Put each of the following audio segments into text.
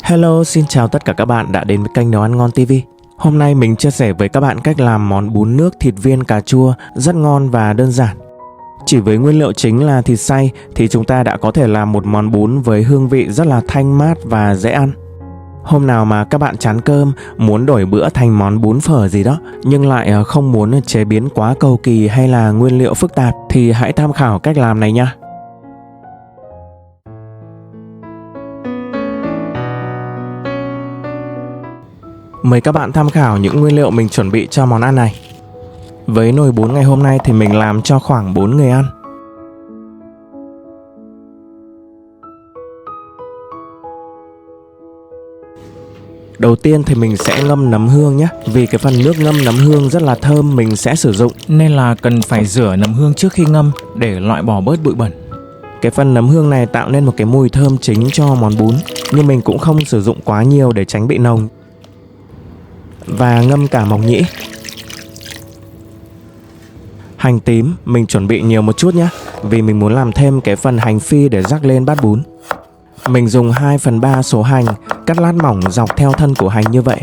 Hello, xin chào tất cả các bạn đã đến với kênh Nấu Ăn Ngon TV. Hôm nay mình chia sẻ với các bạn cách làm món bún nước thịt viên cà chua rất ngon và đơn giản. Chỉ với nguyên liệu chính là thịt xay thì chúng ta đã có thể làm một món bún với hương vị rất là thanh mát và dễ ăn. Hôm nào mà các bạn chán cơm, muốn đổi bữa thành món bún phở gì đó, nhưng lại không muốn chế biến quá cầu kỳ hay là nguyên liệu phức tạp thì hãy tham khảo cách làm này nha. Mời các bạn tham khảo những nguyên liệu mình chuẩn bị cho món ăn này. Với nồi bún ngày hôm nay thì mình làm cho khoảng 4 người ăn. Đầu tiên thì mình sẽ ngâm nấm hương nhé. Vì cái phần nước ngâm nấm hương rất là thơm mình sẽ sử dụng, nên là cần phải rửa nấm hương trước khi ngâm để loại bỏ bớt bụi bẩn. Cái phần nấm hương này tạo nên một cái mùi thơm chính cho món bún, nhưng mình cũng không sử dụng quá nhiều để tránh bị nồng. Và ngâm cả mộc nhĩ. Hành tím mình chuẩn bị nhiều một chút nhé, vì mình muốn làm thêm cái phần hành phi để rắc lên bát bún. Mình dùng 2/3 số hành, cắt lát mỏng dọc theo thân của hành như vậy.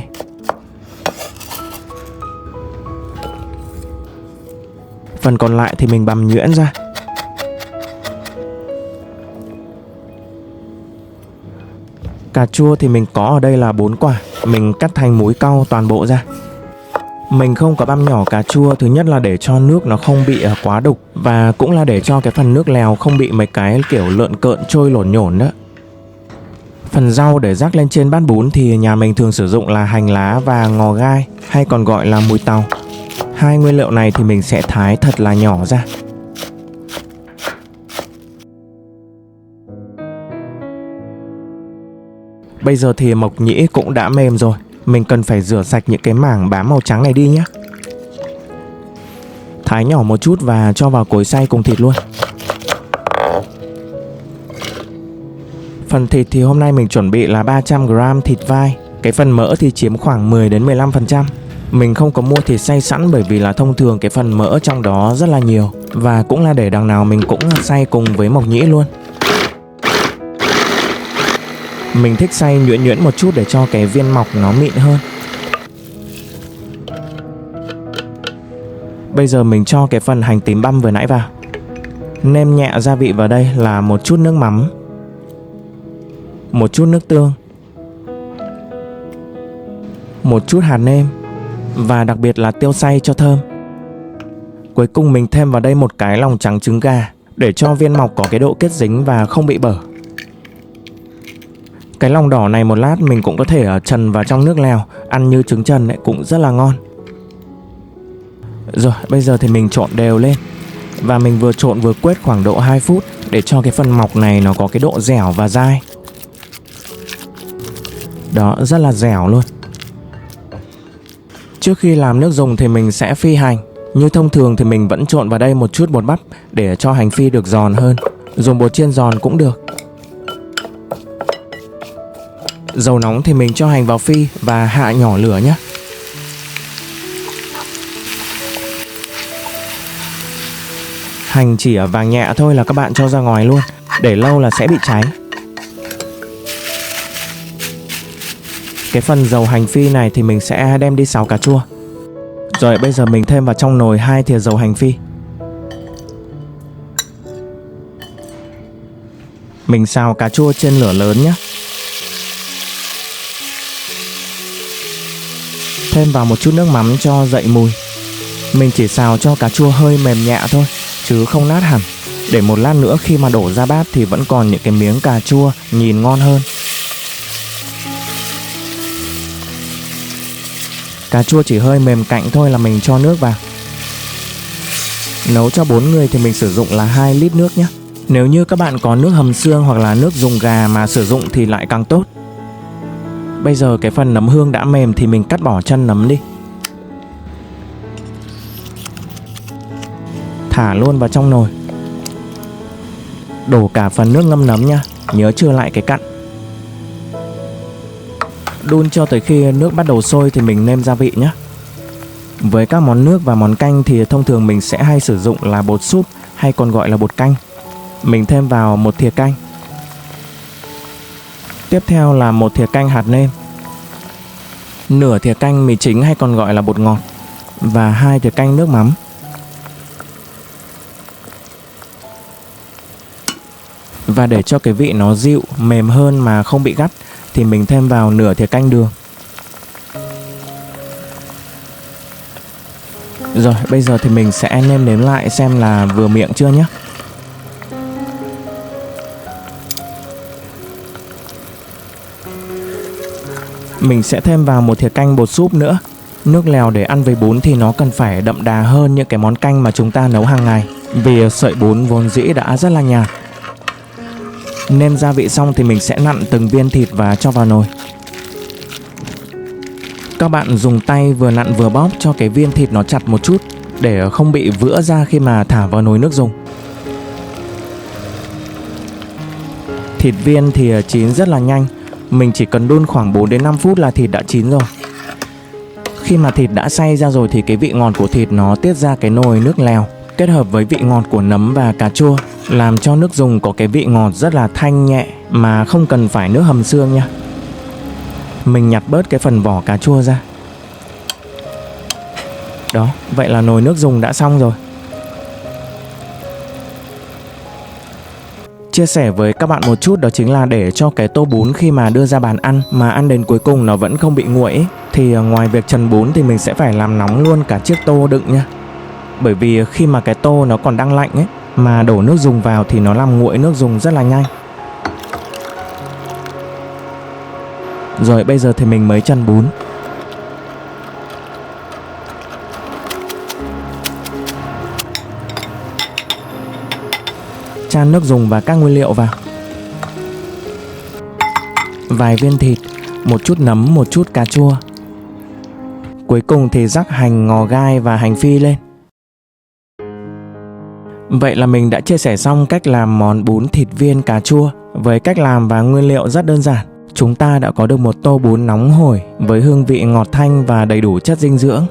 Phần còn lại thì mình bằm nhuyễn ra. Cà chua thì mình có ở đây là 4 quả, mình cắt thành múi cau toàn bộ ra. Mình không có băm nhỏ cà chua, thứ nhất là để cho nước nó không bị quá đục, và cũng là để cho cái phần nước lèo không bị mấy cái kiểu lợn cợn trôi lổn nhổn đó. Phần rau để rắc lên trên bát bún thì nhà mình thường sử dụng là hành lá và ngò gai, hay còn gọi là mùi tàu. Hai nguyên liệu này thì mình sẽ thái thật là nhỏ ra. Bây giờ thì mộc nhĩ cũng đã mềm rồi, mình cần phải rửa sạch những cái mảng bám màu trắng này đi nhé. Thái nhỏ một chút và cho vào cối xay cùng thịt luôn. Phần thịt thì hôm nay mình chuẩn bị là 300g thịt vai. Cái phần mỡ thì chiếm khoảng 10-15%. Mình không có mua thịt xay sẵn bởi vì là thông thường cái phần mỡ trong đó rất là nhiều, và cũng là để đằng nào mình cũng xay cùng với mộc nhĩ luôn. Mình thích xay nhuyễn nhuyễn một chút để cho cái viên mọc nó mịn hơn. Bây giờ mình cho cái phần hành tím băm vừa nãy vào. Nêm nhẹ gia vị vào đây là một chút nước mắm, một chút nước tương, một chút hạt nêm, và đặc biệt là tiêu xay cho thơm. Cuối cùng mình thêm vào đây một cái lòng trắng trứng gà để cho viên mọc có cái độ kết dính và không bị bở. Cái lòng đỏ này một lát mình cũng có thể trần vào trong nước lèo, ăn như trứng trần ấy, cũng rất là ngon. Rồi bây giờ thì mình trộn đều lên, và mình vừa trộn vừa quết khoảng độ 2 phút để cho cái phần mọc này nó có cái độ dẻo và dai. Đó, rất là dẻo luôn. Trước khi làm nước dùng thì mình sẽ phi hành. Như thông thường thì mình vẫn trộn vào đây một chút bột bắp để cho hành phi được giòn hơn. Dùng bột chiên giòn cũng được. Dầu nóng thì mình cho hành vào phi và hạ nhỏ lửa nhé. Hành chỉ ở vàng nhẹ thôi là các bạn cho ra ngoài luôn, để lâu là sẽ bị cháy. Cái phần dầu hành phi này thì mình sẽ đem đi xào cà chua. Rồi bây giờ mình thêm vào trong nồi 2 thìa dầu hành phi. Mình xào cà chua trên lửa lớn nhé. Thêm vào một chút nước mắm cho dậy mùi. Mình chỉ xào cho cà chua hơi mềm nhẹ thôi, chứ không nát hẳn, để một lát nữa khi mà đổ ra bát thì vẫn còn những cái miếng cà chua nhìn ngon hơn. Cà chua chỉ hơi mềm cạnh thôi là mình cho nước vào. Nấu cho 4 người thì mình sử dụng là 2 lít nước nhé. Nếu như các bạn có nước hầm xương hoặc là nước dùng gà mà sử dụng thì lại càng tốt. Bây giờ cái phần nấm hương đã mềm thì mình cắt bỏ chân nấm đi. Thả luôn vào trong nồi. Đổ cả phần nước ngâm nấm nha, nhớ chừa lại cái cặn. Đun cho tới khi nước bắt đầu sôi thì mình nêm gia vị nhé. Với các món nước và món canh thì thông thường mình sẽ hay sử dụng là bột súp, hay còn gọi là bột canh. Mình thêm vào 1 thìa canh. Tiếp theo là một thìa canh hạt nêm, nửa thìa canh mì chính hay còn gọi là bột ngọt, và 2 thìa canh nước mắm. Và để cho cái vị nó dịu, mềm hơn mà không bị gắt thì mình thêm vào nửa thìa canh đường. Rồi, bây giờ thì mình sẽ nêm nếm lại xem là vừa miệng chưa nhé. Mình sẽ thêm vào một thìa canh bột súp nữa. Nước lèo để ăn với bún thì nó cần phải đậm đà hơn những cái món canh mà chúng ta nấu hàng ngày, vì sợi bún vốn dĩ đã rất là nhạt. Nêm gia vị xong thì mình sẽ nặn từng viên thịt và cho vào nồi. Các bạn dùng tay vừa nặn vừa bóp cho cái viên thịt nó chặt một chút để không bị vữa ra khi mà thả vào nồi nước dùng. Thịt viên thì chín rất là nhanh. Mình chỉ cần đun khoảng 4 đến 5 phút là thịt đã chín rồi. Khi mà thịt đã xay ra rồi thì cái vị ngọt của thịt nó tiết ra cái nồi nước lèo, kết hợp với vị ngọt của nấm và cà chua, làm cho nước dùng có cái vị ngọt rất là thanh nhẹ mà không cần phải nước hầm xương nha. Mình nhặt bớt cái phần vỏ cà chua ra. Đó, vậy là nồi nước dùng đã xong rồi. Chia sẻ với các bạn một chút đó chính là để cho cái tô bún khi mà đưa ra bàn ăn mà ăn đến cuối cùng nó vẫn không bị nguội ấy, thì ngoài việc trần bún thì mình sẽ phải làm nóng luôn cả chiếc tô đựng nha. Bởi vì khi mà cái tô nó còn đang lạnh ấy mà đổ nước dùng vào thì nó làm nguội nước dùng rất là nhanh. Rồi bây giờ thì mình mới trần bún. Chan nước dùng và các nguyên liệu vào. Vài viên thịt, một chút nấm, một chút cà chua. Cuối cùng thì rắc hành, ngò gai và hành phi lên. Vậy là mình đã chia sẻ xong cách làm món bún thịt viên cà chua. Với cách làm và nguyên liệu rất đơn giản, chúng ta đã có được một tô bún nóng hổi với hương vị ngọt thanh và đầy đủ chất dinh dưỡng.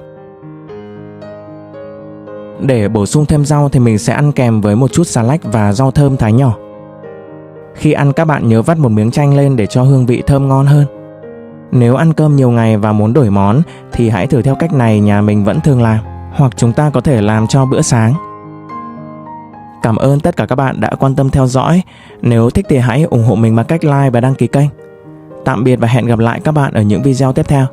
Để bổ sung thêm rau thì mình sẽ ăn kèm với một chút xà lách và rau thơm thái nhỏ. Khi ăn các bạn nhớ vắt một miếng chanh lên để cho hương vị thơm ngon hơn. Nếu ăn cơm nhiều ngày và muốn đổi món thì hãy thử theo cách này, nhà mình vẫn thường làm. Hoặc chúng ta có thể làm cho bữa sáng. Cảm ơn tất cả các bạn đã quan tâm theo dõi. Nếu thích thì hãy ủng hộ mình bằng cách like và đăng ký kênh. Tạm biệt và hẹn gặp lại các bạn ở những video tiếp theo.